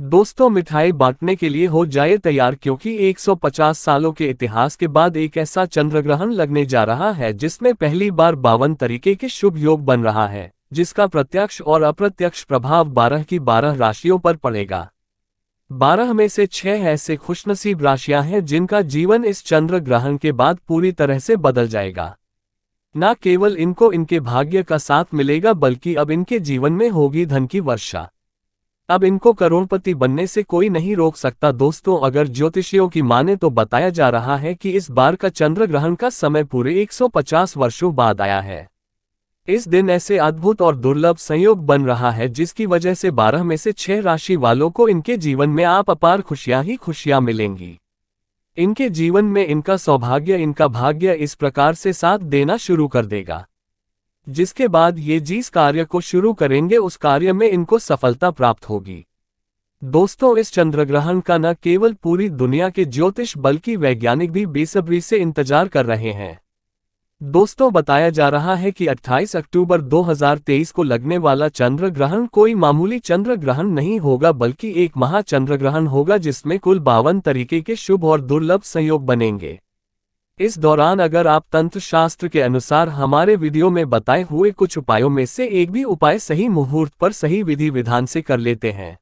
दोस्तों, मिठाई बांटने के लिए हो जाए तैयार, क्योंकि 150 सालों के इतिहास के बाद एक ऐसा चंद्रग्रहण लगने जा रहा है जिसमें पहली बार 52 तरीके के शुभ योग बन रहा है, जिसका प्रत्यक्ष और अप्रत्यक्ष प्रभाव 12 की 12 राशियों पर पड़ेगा। 12 में से 6 ऐसे खुशनसीब राशियां हैं जिनका जीवन इस चंद्र ग्रहण के बाद पूरी तरह से बदल जाएगा। न केवल इनको इनके भाग्य का साथ मिलेगा, बल्कि अब इनके जीवन में होगी धन की वर्षा। अब इनको करोड़पति बनने से कोई नहीं रोक सकता। दोस्तों, अगर ज्योतिषियों की माने तो बताया जा रहा है कि इस बार का चंद्र ग्रहण का समय पूरे 150 वर्षों बाद आया है। इस दिन ऐसे अद्भुत और दुर्लभ संयोग बन रहा है जिसकी वजह से 12 में से 6 राशि वालों को इनके जीवन में अपार खुशियां ही खुशियां मिलेंगी। इनके जीवन में इनका सौभाग्य, इनका भाग्य इस प्रकार से साथ देना शुरू कर देगा, जिसके बाद ये जिस कार्य को शुरू करेंगे उस कार्य में इनको सफलता प्राप्त होगी। दोस्तों, इस चंद्रग्रहण का न केवल पूरी दुनिया के ज्योतिष बल्कि वैज्ञानिक भी बेसब्री से इंतजार कर रहे हैं। दोस्तों, बताया जा रहा है कि 28 अक्टूबर 2023 को लगने वाला चंद्र ग्रहण कोई मामूली चंद्र ग्रहण नहीं होगा, बल्कि एक महाचंद्रग्रहण होगा जिसमें कुल 52 तरीके के शुभ और दुर्लभ संयोग बनेंगे। इस दौरान अगर आप तंत्र शास्त्र के अनुसार हमारे वीडियो में बताए हुए कुछ उपायों में से एक भी उपाय सही मुहूर्त पर सही विधि विधान से कर लेते हैं,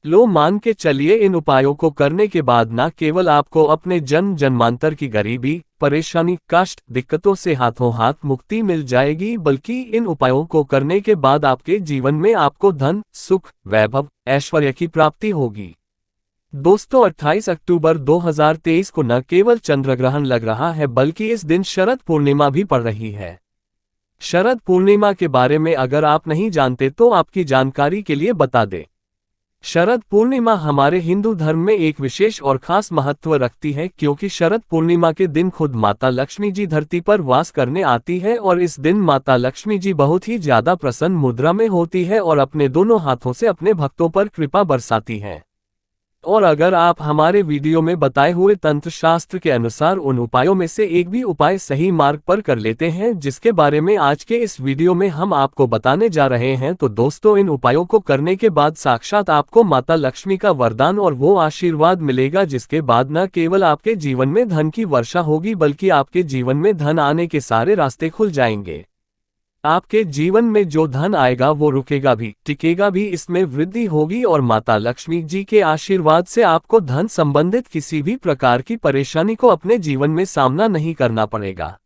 लो मान के चलिए इन उपायों को करने के बाद न केवल आपको अपने जन्म जन्मांतर की गरीबी, परेशानी, कष्ट, दिक्कतों से हाथों हाथ मुक्ति मिल जाएगी, बल्कि इन उपायों को करने के बाद आपके जीवन में आपको धन, सुख, वैभव, ऐश्वर्य की प्राप्ति होगी। दोस्तों, 28 अक्टूबर 2023 को न केवल चंद्रग्रहण लग रहा है बल्कि इस दिन शरद पूर्णिमा भी पड़ रही है। शरद पूर्णिमा के बारे में अगर आप नहीं जानते तो आपकी जानकारी के लिए बता दें। शरद पूर्णिमा हमारे हिंदू धर्म में एक विशेष और खास महत्व रखती है, क्योंकि शरद पूर्णिमा के दिन खुद माता लक्ष्मी जी धरती पर वास करने आती है और इस दिन माता लक्ष्मी जी बहुत ही ज्यादा प्रसन्न मुद्रा में होती है और अपने दोनों हाथों से अपने भक्तों पर कृपा बरसाती है। और अगर आप हमारे वीडियो में बताए हुए तंत्र शास्त्र के अनुसार उन उपायों में से एक भी उपाय सही मार्ग पर कर लेते हैं, जिसके बारे में आज के इस वीडियो में हम आपको बताने जा रहे हैं, तो दोस्तों इन उपायों को करने के बाद साक्षात आपको माता लक्ष्मी का वरदान और वो आशीर्वाद मिलेगा, जिसके बाद न केवल आपके जीवन में धन की वर्षा होगी बल्कि आपके जीवन में धन आने के सारे रास्ते खुल जाएंगे। आपके जीवन में जो धन आएगा वो रुकेगा भी, टिकेगा भी, इसमें वृद्धि होगी और माता लक्ष्मी जी के आशीर्वाद से आपको धन संबंधित किसी भी प्रकार की परेशानी को अपने जीवन में सामना नहीं करना पड़ेगा।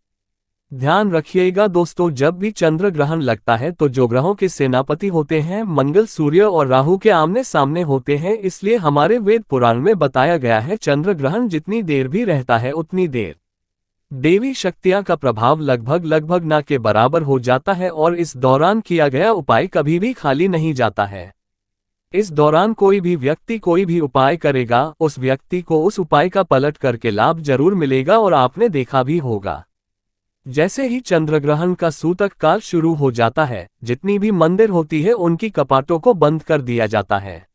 ध्यान रखिएगा दोस्तों, जब भी चंद्र ग्रहण लगता है तो जो ग्रहों के सेनापति होते हैं मंगल, सूर्य और राहु के आमने सामने होते हैं, इसलिए हमारे वेद पुराण में बताया गया है चंद्र ग्रहण जितनी देर भी रहता है उतनी देर देवी शक्तियां का प्रभाव लगभग न के बराबर हो जाता है और इस दौरान किया गया उपाय कभी भी खाली नहीं जाता है। इस दौरान कोई भी व्यक्ति कोई भी उपाय करेगा, उस व्यक्ति को उस उपाय का पलट करके लाभ जरूर मिलेगा और आपने देखा भी होगा, जैसे ही चंद्रग्रहण का सूतक काल शुरू हो जाता है, जितनी भी मंदिर होती है उनकी कपाटों को बंद कर दिया जाता है।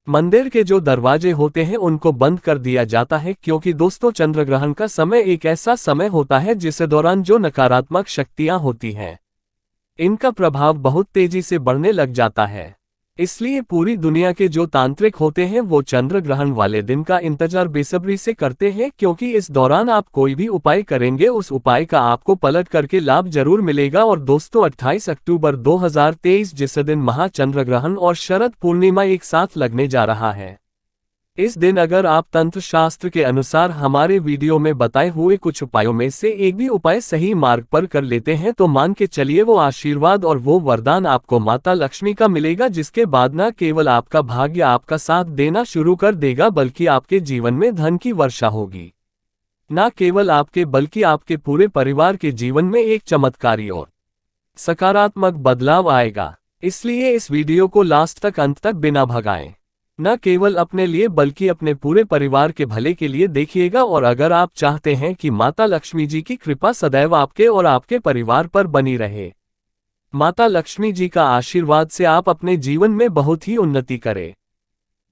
मंदिर के जो दरवाजे होते हैं उनको बंद कर दिया जाता है, क्योंकि दोस्तों चंद्रग्रहण का समय एक ऐसा समय होता है जिस दौरान जो नकारात्मक शक्तियां होती हैं इनका प्रभाव बहुत तेजी से बढ़ने लग जाता है। इसलिए पूरी दुनिया के जो तांत्रिक होते हैं वो चंद्र ग्रहण वाले दिन का इंतजार बेसब्री से करते हैं, क्योंकि इस दौरान आप कोई भी उपाय करेंगे उस उपाय का आपको पलट करके लाभ जरूर मिलेगा। और दोस्तों 28 अक्टूबर 2023 जिस दिन महाचंद्रग्रहण और शरद पूर्णिमा एक साथ लगने जा रहा है, इस दिन अगर आप तंत्र शास्त्र के अनुसार हमारे वीडियो में बताए हुए कुछ उपायों में से एक भी उपाय सही मार्ग पर कर लेते हैं तो मान के चलिए वो आशीर्वाद और वो वरदान आपको माता लक्ष्मी का मिलेगा, जिसके बाद न केवल आपका भाग्य आपका साथ देना शुरू कर देगा बल्कि आपके जीवन में धन की वर्षा होगी। न केवल आपके बल्कि आपके पूरे परिवार के जीवन में एक चमत्कारी और सकारात्मक बदलाव आएगा। इसलिए इस वीडियो को लास्ट तक अंत तक बिना भगाएं, न केवल अपने लिए बल्कि अपने पूरे परिवार के भले के लिए देखिएगा। और अगर आप चाहते हैं कि माता लक्ष्मी जी की कृपा सदैव आपके और आपके परिवार पर बनी रहे, माता लक्ष्मी जी का आशीर्वाद से आप अपने जीवन में बहुत ही उन्नति करें,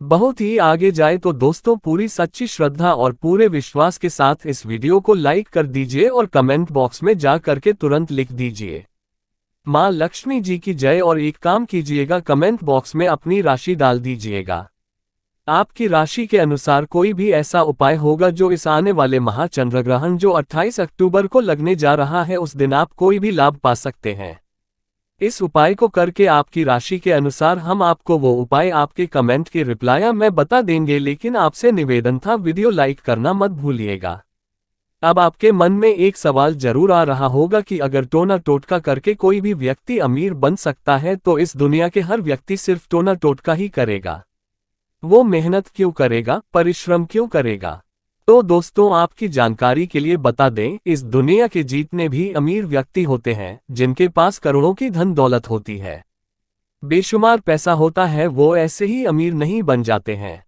बहुत ही आगे जाए, तो दोस्तों पूरी सच्ची श्रद्धा और पूरे विश्वास के साथ इस वीडियो को लाइक कर दीजिए और कमेंट बॉक्स में जा करके तुरंत लिख दीजिए माँ लक्ष्मी जी की जय, और एक काम कीजिएगा कमेंट बॉक्स में अपनी राशि डाल दीजिएगा। आपकी राशि के अनुसार कोई भी ऐसा उपाय होगा जो इस आने वाले महाचंद्रग्रहण जो 28 अक्टूबर को लगने जा रहा है उस दिन आप कोई भी लाभ पा सकते हैं। इस उपाय को करके आपकी राशि के अनुसार हम आपको वो उपाय आपके कमेंट के रिप्लाई में बता देंगे, लेकिन आपसे निवेदन था वीडियो लाइक करना मत भूलिएगा। अब आपके मन में एक सवाल जरूर आ रहा होगा कि अगर टोना टोटका करके कोई भी व्यक्ति अमीर बन सकता है तो इस दुनिया के हर व्यक्ति सिर्फ टोना टोटका ही करेगा, वो मेहनत क्यों करेगा, परिश्रम क्यों करेगा? तो दोस्तों आपकी जानकारी के लिए बता दें, इस दुनिया के जितने भी अमीर व्यक्ति होते हैं जिनके पास करोड़ों की धन दौलत होती है, बेशुमार पैसा होता है, वो ऐसे ही अमीर नहीं बन जाते हैं।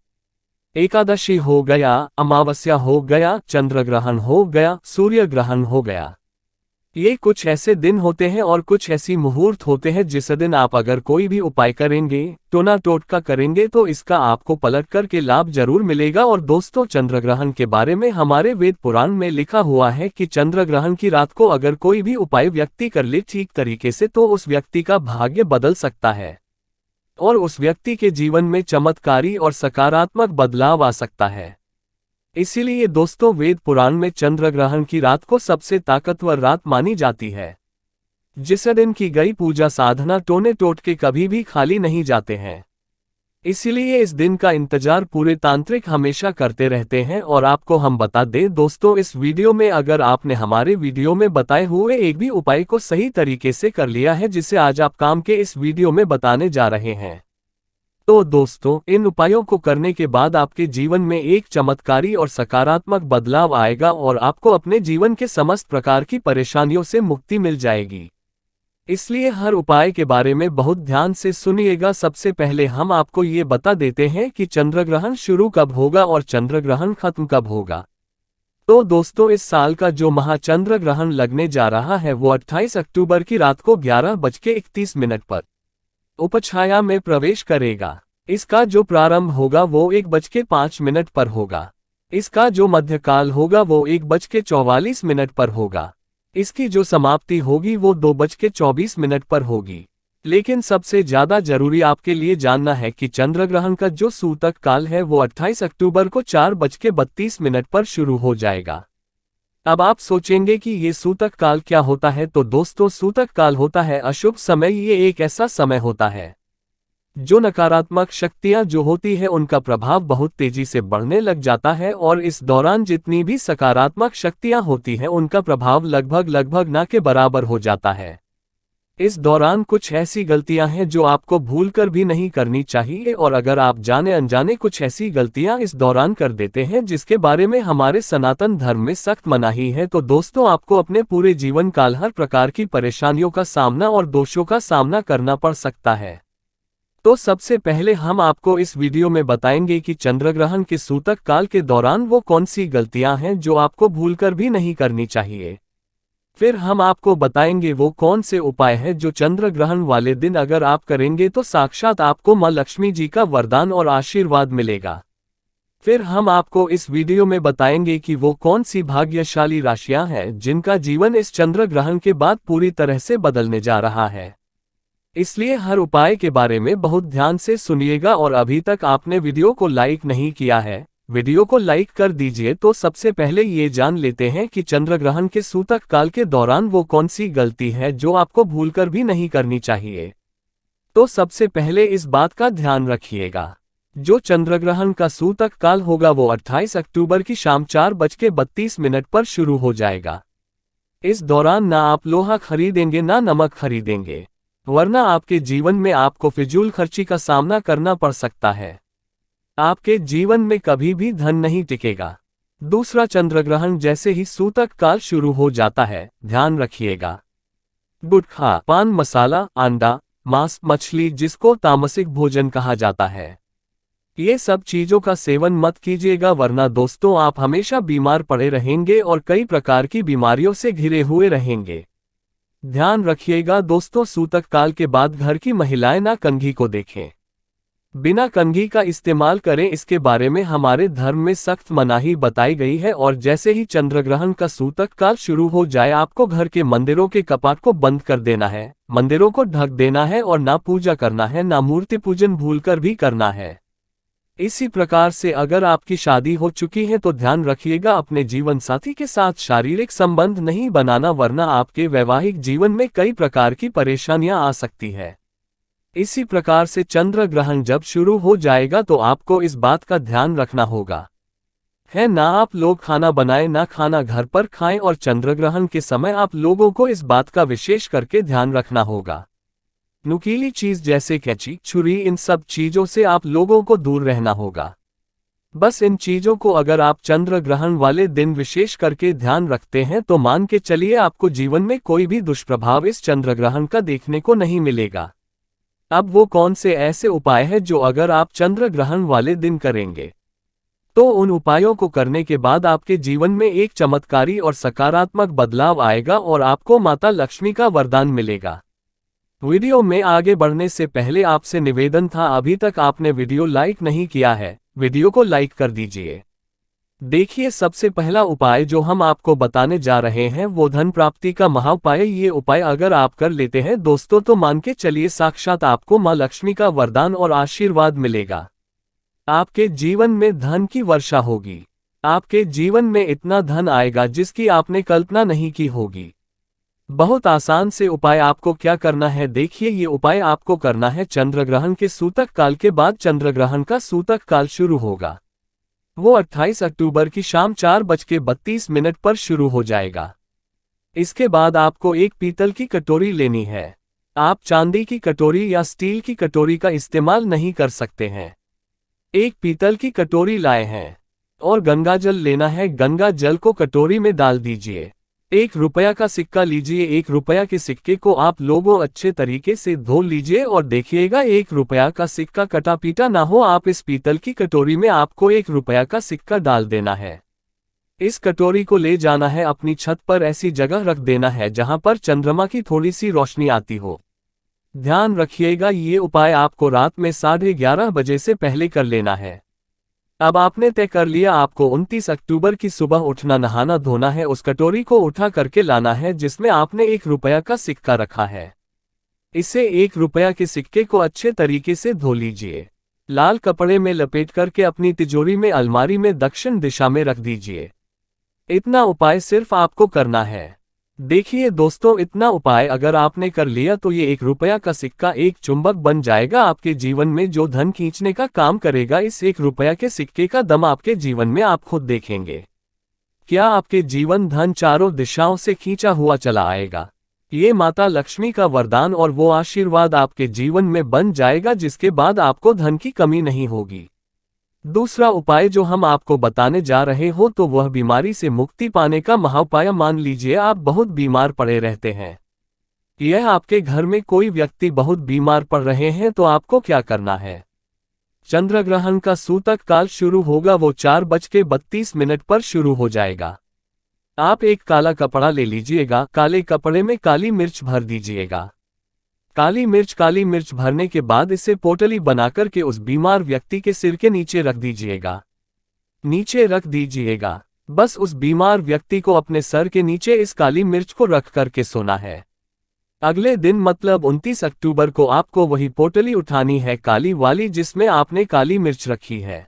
एकादशी हो गया, अमावस्या हो गया, चंद्र ग्रहण हो गया, सूर्य ग्रहण हो गया, ये कुछ ऐसे दिन होते हैं और कुछ ऐसी मुहूर्त होते हैं जिस दिन आप अगर कोई भी उपाय करेंगे, टोना टोटका करेंगे तो इसका आपको पलट करके लाभ जरूर मिलेगा। और दोस्तों चंद्र ग्रहण के बारे में हमारे वेद पुराण में लिखा हुआ है कि चंद्र ग्रहण की रात को अगर कोई भी उपाय व्यक्ति कर ले ठीक तरीके से तो उस व्यक्ति का भाग्य बदल सकता है और उस व्यक्ति के जीवन में चमत्कारी और सकारात्मक बदलाव आ सकता है। इसीलिए दोस्तों वेद पुराण में चंद्र ग्रहण की रात को सबसे ताकतवर रात मानी जाती है। जिस दिन की गई पूजा साधना टोने टोटके कभी भी खाली नहीं जाते हैं। इसीलिए इस दिन का इंतजार पूरे तांत्रिक हमेशा करते रहते हैं। और आपको हम बता दें दोस्तों, इस वीडियो में अगर आपने हमारे वीडियो में बताए हुए एक भी उपाय को सही तरीके से कर लिया है जिसे आज आप काम के इस वीडियो में बताने जा रहे हैं, तो दोस्तों इन उपायों को करने के बाद आपके जीवन में एक चमत्कारी और सकारात्मक बदलाव आएगा और आपको अपने जीवन के समस्त प्रकार की परेशानियों से मुक्ति मिल जाएगी। इसलिए हर उपाय के बारे में बहुत ध्यान से सुनिएगा। सबसे पहले हम आपको ये बता देते हैं कि चंद्रग्रहण शुरू कब होगा और चंद्रग्रहण खत्म कब होगा। तो दोस्तों इस साल का जो महाचंद्र ग्रहण लगने जा रहा है वो 28 अक्टूबर की रात को 11:31 पर उपछाया में प्रवेश करेगा। इसका जो प्रारंभ होगा वो 1:05 पर होगा। इसका जो मध्यकाल होगा वो 1:44 पर होगा। इसकी जो समाप्ति होगी वो 2:24 पर होगी। लेकिन सबसे ज्यादा जरूरी आपके लिए जानना है कि चंद्रग्रहण का जो सूतक काल है वो 28 अक्टूबर को 4:32 पर शुरू हो जाएगा। अब आप सोचेंगे कि ये सूतक काल क्या होता है, तो दोस्तों सूतक काल होता है अशुभ समय। ये एक ऐसा समय होता है जो नकारात्मक शक्तियां जो होती है उनका प्रभाव बहुत तेजी से बढ़ने लग जाता है और इस दौरान जितनी भी सकारात्मक शक्तियां होती हैं उनका प्रभाव लगभग ना के बराबर हो जाता है। इस दौरान कुछ ऐसी गलतियां हैं जो आपको भूलकर भी नहीं करनी चाहिए, और अगर आप जाने अनजाने कुछ ऐसी गलतियां इस दौरान कर देते हैं जिसके बारे में हमारे सनातन धर्म में सख्त मनाही है, तो दोस्तों आपको अपने पूरे जीवन काल हर प्रकार की परेशानियों का सामना और दोषों का सामना करना पड़ सकता है। तो सबसे पहले हम आपको इस वीडियो में बताएंगे कि चंद्रग्रहण के सूतक काल के दौरान वो कौन सी गलतियां हैं जो आपको भूलकर भी नहीं करनी चाहिए। फिर हम आपको बताएंगे वो कौन से उपाय हैं जो चंद्र ग्रहण वाले दिन अगर आप करेंगे तो साक्षात आपको मां लक्ष्मी जी का वरदान और आशीर्वाद मिलेगा। फिर हम आपको इस वीडियो में बताएंगे कि वो कौन सी भाग्यशाली राशियां हैं जिनका जीवन इस चंद्र ग्रहण के बाद पूरी तरह से बदलने जा रहा है। इसलिए हर उपाय के बारे में बहुत ध्यान से सुनिएगा। और अभी तक आपने वीडियो को लाइक नहीं किया है, वीडियो को लाइक कर दीजिए। तो सबसे पहले ये जान लेते हैं कि चंद्रग्रहण के सूतक काल के दौरान वो कौन सी गलती है जो आपको भूलकर भी नहीं करनी चाहिए। तो सबसे पहले इस बात का ध्यान रखिएगा, जो चंद्रग्रहण का सूतक काल होगा वो 28 अक्टूबर की शाम 4:32 पर शुरू हो जाएगा। इस दौरान ना आप लोहा खरीदेंगे ना नमक खरीदेंगे, वरना आपके जीवन में आपको फिजूल खर्ची का सामना करना पड़ सकता है। आपके जीवन में कभी भी धन नहीं टिकेगा। दूसरा, चंद्रग्रहण जैसे ही सूतक काल शुरू हो जाता है, ध्यान रखिएगा, गुटखा, पान मसाला, अंडा, मांस, मछली जिसको तामसिक भोजन कहा जाता है, ये सब चीजों का सेवन मत कीजिएगा, वरना दोस्तों आप हमेशा बीमार पड़े रहेंगे और कई प्रकार की बीमारियों से घिरे हुए रहेंगे। ध्यान रखिएगा दोस्तों, सूतक काल के बाद घर की महिलाएं ना कंघी को देखें, बिना कंघी का इस्तेमाल करें। इसके बारे में हमारे धर्म में सख्त मनाही बताई गई है। और जैसे ही चंद्रग्रहण का सूतक काल शुरू हो जाए आपको घर के मंदिरों के कपाट को बंद कर देना है, मंदिरों को ढक देना है और ना पूजा करना है, ना मूर्ति पूजन भूलकर भी करना है। इसी प्रकार से अगर आपकी शादी हो चुकी है तो ध्यान रखिएगा अपने जीवन साथी के साथ शारीरिक संबंध नहीं बनाना, वरना आपके वैवाहिक जीवन में कई प्रकार की परेशानियां आ सकती है। इसी प्रकार से चंद्र ग्रहण जब शुरू हो जाएगा तो आपको इस बात का ध्यान रखना होगा है ना आप लोग खाना बनाएं ना खाना घर पर खाएं, और चंद्र ग्रहण के समय आप लोगों को इस बात का विशेष करके ध्यान रखना होगा। नुकीली चीज जैसे कैंची, छुरी, इन सब चीजों से आप लोगों को दूर रहना होगा। बस इन चीजों को अगर आप चंद्र ग्रहण वाले दिन विशेष करके ध्यान रखते हैं तो मान के चलिए आपको जीवन में कोई भी दुष्प्रभाव इस चंद्र ग्रहण का देखने को नहीं मिलेगा। अब वो कौन से ऐसे उपाय हैं जो अगर आप चंद्र ग्रहण वाले दिन करेंगे तो उन उपायों को करने के बाद आपके जीवन में एक चमत्कारी और सकारात्मक बदलाव आएगा और आपको माता लक्ष्मी का वरदान मिलेगा। वीडियो में आगे बढ़ने से पहले आपसे निवेदन था, अभी तक आपने वीडियो लाइक नहीं किया है, वीडियो को लाइक कर दीजिए। देखिए सबसे पहला उपाय जो हम आपको बताने जा रहे हैं वो धन प्राप्ति का महाउपाय। ये उपाय अगर आप कर लेते हैं दोस्तों तो मान के चलिए साक्षात आपको मां लक्ष्मी का वरदान और आशीर्वाद मिलेगा। आपके जीवन में धन की वर्षा होगी। आपके जीवन में इतना धन आएगा जिसकी आपने कल्पना नहीं की होगी। बहुत आसान से उपाय आपको क्या करना है, देखिए ये उपाय आपको करना है चंद्र ग्रहण के सूतक काल के बाद। चंद्र ग्रहण का सूतक काल शुरू होगा, वो 28 अक्टूबर की शाम 4:32 पर शुरू हो जाएगा। इसके बाद आपको एक पीतल की कटोरी लेनी है। आप चांदी की कटोरी या स्टील की कटोरी का इस्तेमाल नहीं कर सकते हैं। एक पीतल की कटोरी लाए हैं और गंगा जल लेना है। गंगा जल को कटोरी में डाल दीजिए। 1 रुपया का सिक्का लीजिए। 1 रुपया के सिक्के को आप लोगों अच्छे तरीके से धो लीजिए और देखिएगा 1 रुपया का सिक्का कटा पीटा ना हो। आप इस पीतल की कटोरी में आपको 1 रुपया का सिक्का डाल देना है। इस कटोरी को ले जाना है अपनी छत पर, ऐसी जगह रख देना है जहां पर चंद्रमा की थोड़ी सी रोशनी आती हो। ध्यान रखिएगा ये उपाय आपको रात में 11:30 बजे से पहले कर लेना है। अब आपने तय कर लिया आपको 29 अक्टूबर की सुबह उठना, नहाना धोना है, उस कटोरी को उठा करके लाना है जिसमें आपने 1 रुपया का सिक्का रखा है। इसे 1 रुपया के सिक्के को अच्छे तरीके से धो लीजिए। लाल कपड़े में लपेट करके अपनी तिजोरी में अलमारी में दक्षिण दिशा में रख दीजिए। इतना उपाय सिर्फ आपको करना है। देखिए दोस्तों, इतना उपाय अगर आपने कर लिया तो ये 1 रुपया का सिक्का एक चुंबक बन जाएगा आपके जीवन में, जो धन खींचने का काम करेगा। इस 1 रुपया के सिक्के का दम आपके जीवन में आप खुद देखेंगे। क्या आपके जीवन धन चारों दिशाओं से खींचा हुआ चला आएगा। ये माता लक्ष्मी का वरदान और वो आशीर्वाद आपके जीवन में बन जाएगा, जिसके बाद आपको धन की कमी नहीं होगी। दूसरा उपाय जो हम आपको बताने जा रहे हो तो वह बीमारी से मुक्ति पाने का महाउपाय। मान लीजिए आप बहुत बीमार पड़े रहते हैं, यह आपके घर में कोई व्यक्ति बहुत बीमार पड़ रहे हैं, तो आपको क्या करना है। चंद्र ग्रहण का सूतक काल शुरू होगा, वो 4:32 पर शुरू हो जाएगा। आप एक काला कपड़ा ले लीजिएगा, काले कपड़े में काली मिर्च भर दीजिएगा। काली मिर्च भरने के बाद इसे पोटली बनाकर के उस बीमार व्यक्ति के सिर के नीचे रख दीजिएगा। बस उस बीमार व्यक्ति को अपने सर के नीचे इस काली मिर्च को रख करके सोना है। अगले दिन मतलब 29 अक्टूबर को आपको वही पोटली उठानी है, काली वाली, जिसमें आपने काली मिर्च रखी है।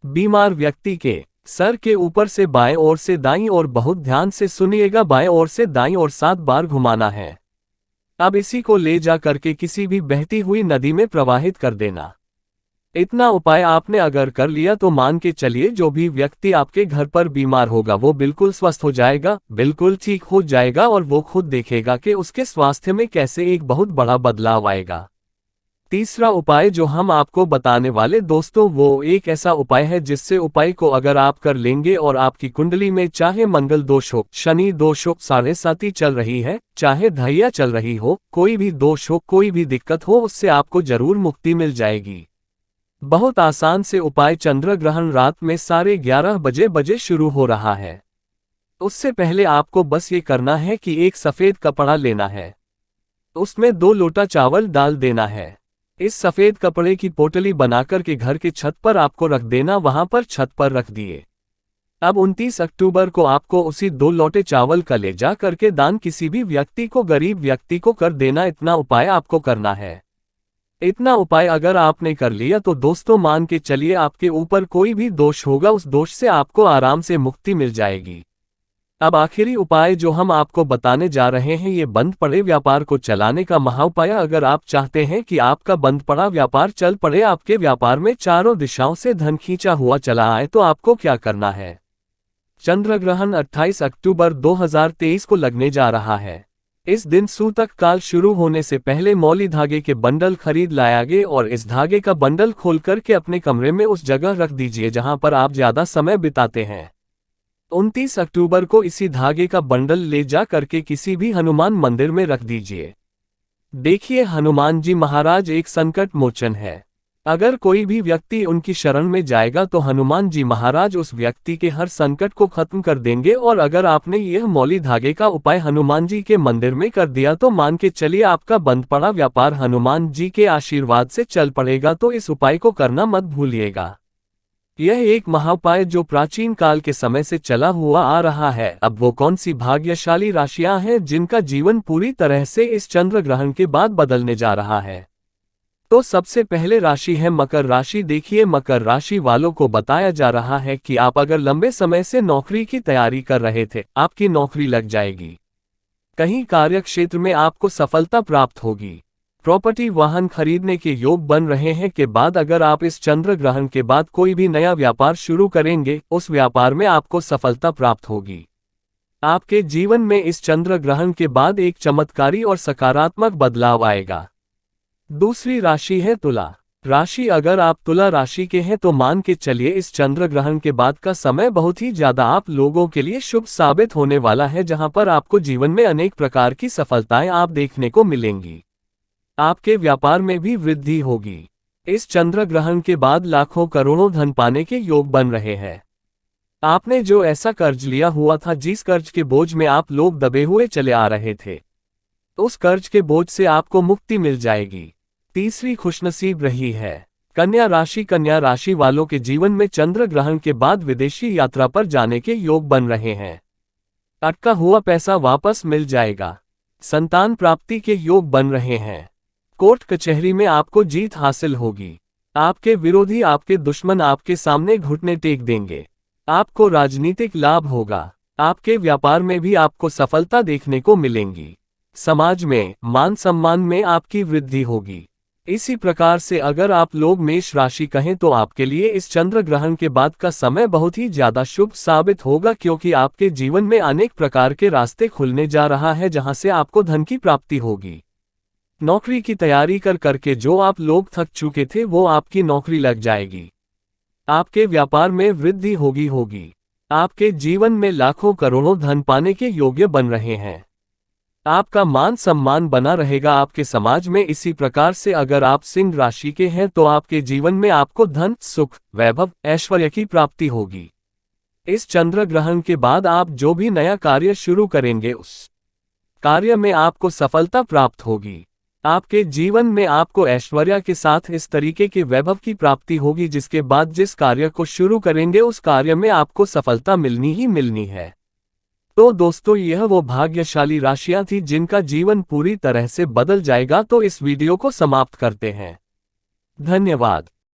बीमार व्यक्ति के सर के ऊपर से बाएं ओर से दाईं ओर, बहुत ध्यान से सुनिएगा, बाएं ओर से दाईं ओर 7 बार घुमाना है। अब इसी को ले जा करके किसी भी बहती हुई नदी में प्रवाहित कर देना। इतना उपाय आपने अगर कर लिया तो मान के चलिए जो भी व्यक्ति आपके घर पर बीमार होगा वो बिल्कुल स्वस्थ हो जाएगा, बिल्कुल ठीक हो जाएगा, और वो खुद देखेगा कि उसके स्वास्थ्य में कैसे एक बहुत बड़ा बदलाव आएगा। तीसरा उपाय जो हम आपको बताने वाले दोस्तों वो एक ऐसा उपाय है जिससे उपाय को अगर आप कर लेंगे और आपकी कुंडली में चाहे मंगल दोष हो, शनि दोष हो, 7.5 चल रही है, चाहे ढैया चल रही हो, कोई भी दोष हो, कोई भी दिक्कत हो, उससे आपको जरूर मुक्ति मिल जाएगी। बहुत आसान से उपाय। चंद्र ग्रहण रात में 11:30 बजे शुरू हो रहा है। उससे पहले आपको बस ये करना है कि एक सफेद कपड़ा लेना है, उसमें 2 लोटा चावल डाल देना है। इस सफेद कपड़े की पोटली बनाकर के घर के छत पर आपको रख देना, वहां पर छत पर रख दिए। अब 29 अक्टूबर को आपको उसी 2 लोटे चावल का ले जा करके दान किसी भी व्यक्ति को, गरीब व्यक्ति को कर देना। इतना उपाय आपको करना है। इतना उपाय अगर आपने कर लिया तो दोस्तों मान के चलिए आपके ऊपर कोई भी दोष होगा उस दोष से आपको आराम से मुक्ति मिल जाएगी। अब आखिरी उपाय जो हम आपको बताने जा रहे हैं ये बंद पड़े व्यापार को चलाने का महाउपाय। अगर आप चाहते हैं कि आपका बंद पड़ा व्यापार चल पड़े, आपके व्यापार में चारों दिशाओं से धन खींचा हुआ चला आए, तो आपको क्या करना है। चंद्र ग्रहण 28 अक्टूबर 2023 को लगने जा रहा है। इस दिन सूतक काल शुरू होने से पहले मौली धागे के बंडल खरीद लाएंगे और इस धागे का बंडल खोल करके अपने कमरे में उस जगह रख दीजिए जहां पर आप ज्यादा समय बिताते हैं। 29 अक्टूबर को इसी धागे का बंडल ले जा करके किसी भी हनुमान मंदिर में रख दीजिए। देखिए हनुमान जी महाराज एक संकट मोचन है। अगर कोई भी व्यक्ति उनकी शरण में जाएगा तो हनुमान जी महाराज उस व्यक्ति के हर संकट को खत्म कर देंगे। और अगर आपने यह मौली धागे का उपाय हनुमान जी के मंदिर में कर दिया तो मान के चलिए आपका बंद पड़ा व्यापार हनुमान जी के आशीर्वाद से चल पड़ेगा। तो इस उपाय को करना मत भूलिएगा। यह एक महाउपाय जो प्राचीन काल के समय से चला हुआ आ रहा है। अब वो कौन सी भाग्यशाली राशियां हैं जिनका जीवन पूरी तरह से इस चंद्र ग्रहण के बाद बदलने जा रहा है। तो सबसे पहले राशि है मकर राशि। देखिए मकर राशि वालों को बताया जा रहा है कि आप अगर लंबे समय से नौकरी की तैयारी कर रहे थे, आपकी नौकरी लग जाएगी। कहीं कार्य क्षेत्र में आपको सफलता प्राप्त होगी। प्रॉपर्टी वाहन खरीदने के योग बन रहे हैं। के बाद अगर आप इस चंद्र ग्रहण के बाद कोई भी नया व्यापार शुरू करेंगे, उस व्यापार में आपको सफलता प्राप्त होगी। आपके जीवन में इस चंद्र ग्रहण के बाद एक चमत्कारी और सकारात्मक बदलाव आएगा। दूसरी राशि है तुला राशि। अगर आप तुला राशि के हैं तो मान के चलिए इस चंद्र ग्रहण के बाद का समय बहुत ही ज्यादा आप लोगों के लिए शुभ साबित होने वाला है, जहां पर आपको जीवन में अनेक प्रकार की सफलताएं आप देखने को मिलेंगी। आपके व्यापार में भी वृद्धि होगी। इस चंद्र ग्रहण के बाद लाखों करोड़ों धन पाने के योग बन रहे हैं। आपने जो ऐसा कर्ज लिया हुआ था, जिस कर्ज के बोझ में आप लोग दबे हुए चले आ रहे थे, उस कर्ज के बोझ से आपको मुक्ति मिल जाएगी। तीसरी खुशनसीब रही है कन्या राशि। कन्या राशि वालों के जीवन में चंद्र ग्रहण के बाद विदेशी यात्रा पर जाने के योग बन रहे हैं। अटका हुआ पैसा वापस मिल जाएगा। संतान प्राप्ति के योग बन रहे हैं। कोर्ट कचहरी में आपको जीत हासिल होगी। आपके विरोधी, आपके दुश्मन आपके सामने घुटने टेक देंगे। आपको राजनीतिक लाभ होगा। आपके व्यापार में भी आपको सफलता देखने को मिलेंगी। समाज में मान सम्मान में आपकी वृद्धि होगी। इसी प्रकार से अगर आप लोग मेष राशि कहें तो आपके लिए इस चंद्र ग्रहण के बाद का समय बहुत ही ज्यादा शुभ साबित होगा, क्योंकि आपके जीवन में अनेक प्रकार के रास्ते खुलने जा रहा है, जहां से आपको धन की प्राप्ति होगी। नौकरी की तैयारी कर करके जो आप लोग थक चुके थे, वो आपकी नौकरी लग जाएगी। आपके व्यापार में वृद्धि होगी। आपके जीवन में लाखों करोड़ों धन पाने के योग्य बन रहे हैं। आपका मान सम्मान बना रहेगा आपके समाज में। इसी प्रकार से अगर आप सिंह राशि के हैं तो आपके जीवन में आपको धन, सुख, वैभव, ऐश्वर्य की प्राप्ति होगी। इस चंद्र ग्रहण के बाद आप जो भी नया कार्य शुरू करेंगे, उस कार्य में आपको सफलता प्राप्त होगी। आपके जीवन में आपको ऐश्वर्य के साथ इस तरीके के वैभव की प्राप्ति होगी, जिसके बाद जिस कार्य को शुरू करेंगे उस कार्य में आपको सफलता मिलनी ही मिलनी है। तो दोस्तों यह वो भाग्यशाली राशियां थी जिनका जीवन पूरी तरह से बदल जाएगा। तो इस वीडियो को समाप्त करते हैं। धन्यवाद।